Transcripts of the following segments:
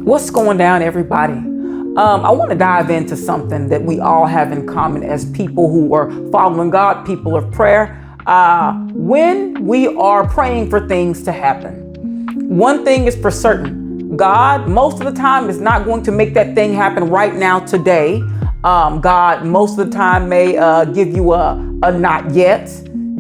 What's going down, everybody? I want to dive into something that we all have in common as people who are following God, people of prayer. When we are praying for things to happen, one thing is for certain. God, most of the time, is not going to make that thing happen right now, today. God, most of the time, may give you a not yet.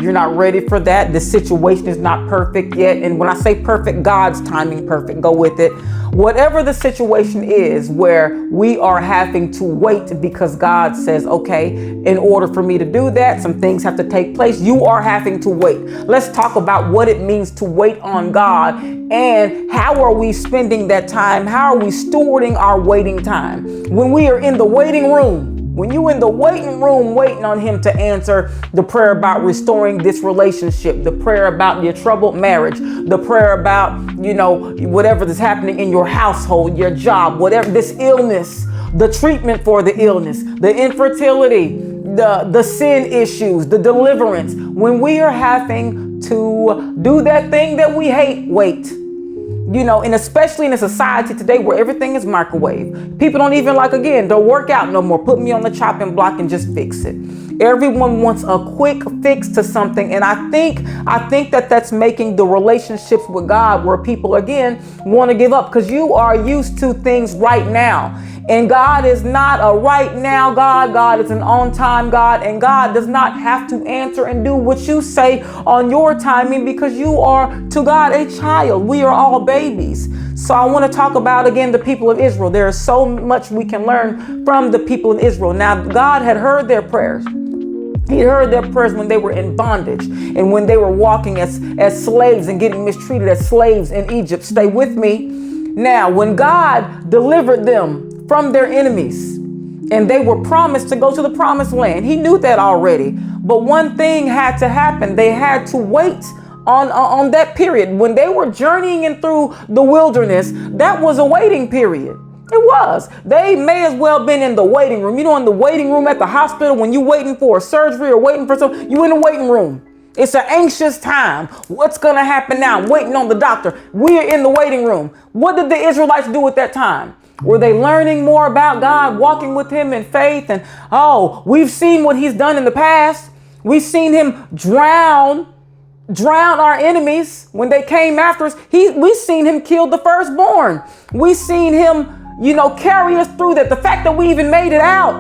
You're not ready for that. The situation is not perfect yet. And when I say perfect, God's timing perfect. Go with it. Whatever the situation is where we are having to wait because God says, okay, in order for me to do that, some things have to take place. You are having to wait. Let's talk about what it means to wait on God and how are we spending that time? How are we stewarding our waiting time? When we are in the waiting room, when you're in the waiting room waiting on him to answer the prayer about restoring this relationship, the prayer about your troubled marriage, the prayer about, whatever is happening in your household, your job, whatever, this illness, the treatment for the illness, the infertility, the sin issues, the deliverance. When we are having to do that thing that we hate, wait. And especially in a society today where everything is microwave. People don't even don't work out no more. Put me on the chopping block and just fix it. Everyone wants a quick fix to something. And I think that that's making the relationships with God where people, again, want to give up because you are used to things right now. And God is not a right now God. God is an on time God. And God does not have to answer and do what you say on your timing because you are to God a child. We are all babies. So I want to talk about, again, the people of Israel. There is so much we can learn from the people of Israel. Now, God had heard their prayers. He heard their prayers when they were in bondage and when they were walking as slaves and getting mistreated as slaves in Egypt. Stay with me. Now, when God delivered them from their enemies and they were promised to go to the promised land, he knew that already. But one thing had to happen. They had to wait on that period. When they were journeying in through the wilderness, that was a waiting period. It was. They may as well been in the waiting room. In the waiting room at the hospital when you're waiting for a surgery or waiting for something, you're in the waiting room. It's an anxious time. What's going to happen now? I'm waiting on the doctor. We're in the waiting room. What did the Israelites do at that time? Were they learning more about God, walking with him in faith? And, we've seen what he's done in the past. We've seen him drown our enemies when they came after us. We've seen him kill the firstborn. We've seen him, carry us through that. The fact that we even made it out,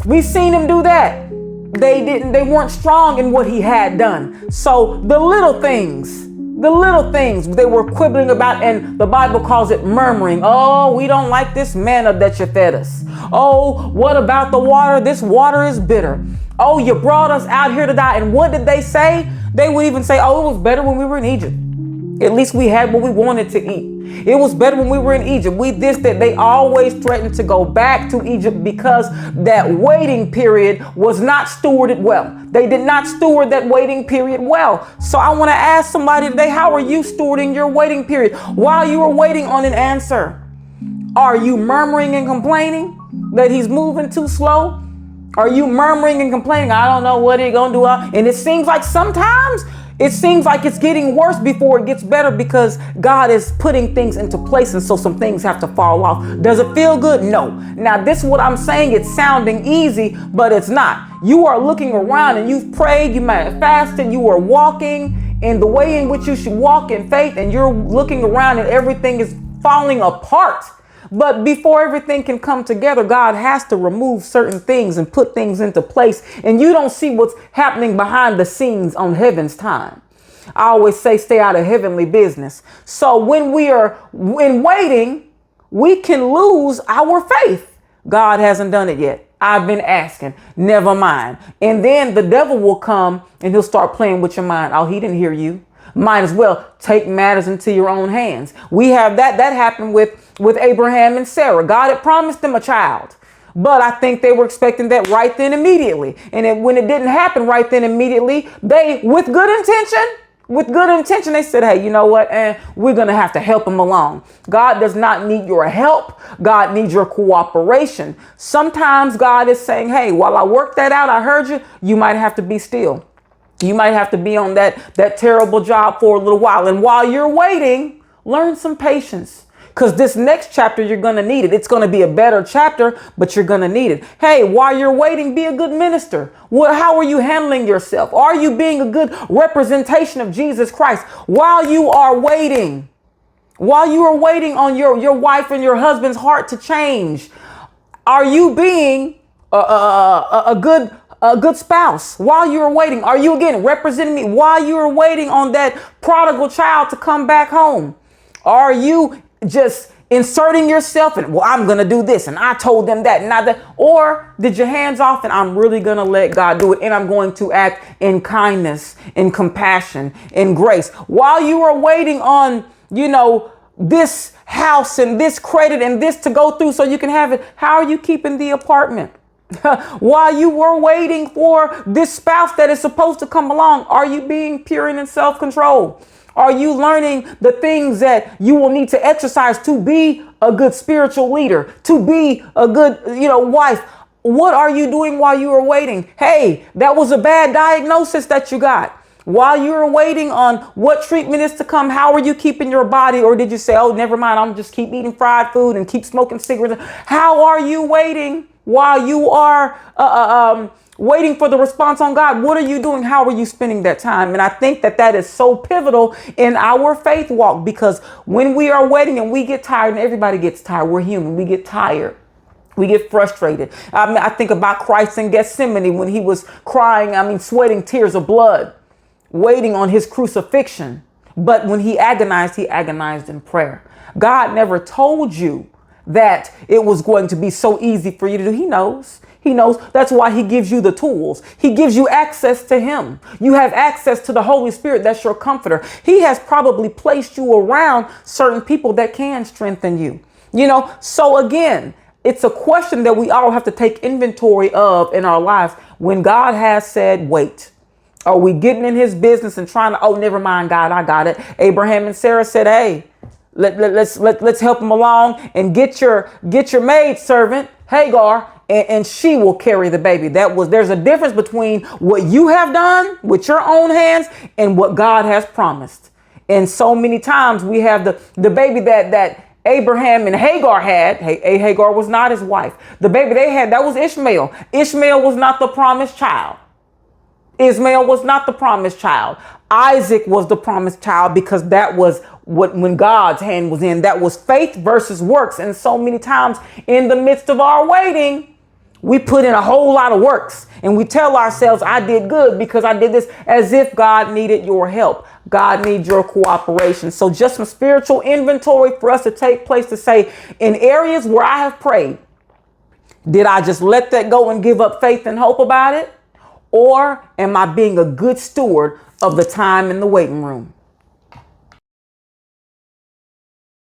we've seen him do that. They weren't strong in what he had done. So the little things they were quibbling about, and the Bible calls it murmuring. Oh, we don't like this manna that you fed us. Oh, what about the water? This water is bitter. Oh, you brought us out here to die. And what did they say? They would even say, it was better when we were in Egypt. At least we had what we wanted to eat. It was better when we were in Egypt. That they always threatened to go back to Egypt because that waiting period was not stewarded well. They did not steward that waiting period well. So I want to ask somebody today, how are you stewarding your waiting period? While you are waiting on an answer, are you murmuring and complaining that he's moving too slow? Are you murmuring and complaining? I don't know what he's going to do. And it seems like sometimes it's getting worse before it gets better because God is putting things into place. And so some things have to fall off. Does it feel good? No. Now, this is what I'm saying. It's sounding easy, but it's not. You are looking around and you've prayed. You might have fasted. You are walking in the way in which you should walk in faith. And you're looking around and everything is falling apart. But before everything can come together, God has to remove certain things and put things into place. And you don't see what's happening behind the scenes on heaven's time. I always say, stay out of heavenly business. So when we are in waiting, we can lose our faith. God hasn't done it yet. I've been asking. Never mind. And then the devil will come and he'll start playing with your mind. Oh, he didn't hear you. Might as well take matters into your own hands. We have that happened with Abraham and Sarah. God had promised them a child, but I think they were expecting that right then immediately. And when it didn't happen right then immediately, they, with good intention, they said, hey, you know what? We're going to have to help him along. God does not need your help. God needs your cooperation. Sometimes God is saying, hey, while I work that out, I heard you. You might have to be still. You might have to be on that terrible job for a little while. And while you're waiting, learn some patience. because this next chapter, you're going to need it. It's going to be a better chapter, but you're going to need it. Hey, while you're waiting, be a good minister. How are you handling yourself? Are you being a good representation of Jesus Christ while you are waiting? While you are waiting on your wife and your husband's heart to change, are you being a good spouse while you are waiting? Are you, again, representing me while you are waiting on that prodigal child to come back home? Are you just inserting yourself in, well, I'm going to do this and I told them that and not that? Or did your hands off and I'm really going to let God do it and I'm going to act in kindness, in compassion, in grace while you are waiting on, this house and this credit and this to go through so you can have it? How are you keeping the apartment? While you were waiting for this spouse that is supposed to come along, are you being pure and in self-control? Are you learning the things that you will need to exercise to be a good spiritual leader, to be a good, wife? What are you doing while you are waiting? Hey, that was a bad diagnosis that you got. While you were waiting on what treatment is to come, how are you keeping your body? Or did you say, oh, never mind, I'm just keep eating fried food and keep smoking cigarettes? How are you waiting while you are waiting for the response on God? What are you doing? How are you spending that time? And I think that is so pivotal in our faith walk, because when we are waiting and we get tired, and everybody gets tired, we're human, we get tired. We get frustrated. I think about Christ in Gethsemane when he was crying, sweating tears of blood, waiting on his crucifixion. But when he agonized in prayer. God never told you that it was going to be so easy for you to do. He knows. He knows. That's why he gives you the tools. He gives you access to him. You have access to the Holy Spirit. That's your comforter. He has probably placed you around certain people that can strengthen you. So again, it's a question that we all have to take inventory of in our lives. When God has said, wait, are we getting in his business and trying to, oh, never mind, God, I got it. Abraham and Sarah said, hey, let's help him along and get your maid servant, Hagar, and she will carry the baby. There's a difference between what you have done with your own hands and what God has promised. And so many times we have the baby that Abraham and Hagar had. Hagar was not his wife. The baby they had, that was Ishmael. Ishmael was not the promised child. Ismail was not the promised child. Isaac was the promised child, because that was when God's hand was in. That was faith versus works. And so many times in the midst of our waiting, we put in a whole lot of works and we tell ourselves, I did good because I did this, as if God needed your help. God needs your cooperation. So just some spiritual inventory for us to take place to say, in areas where I have prayed, did I just let that go and give up faith and hope about it? Or am I being a good steward of the time in the waiting room?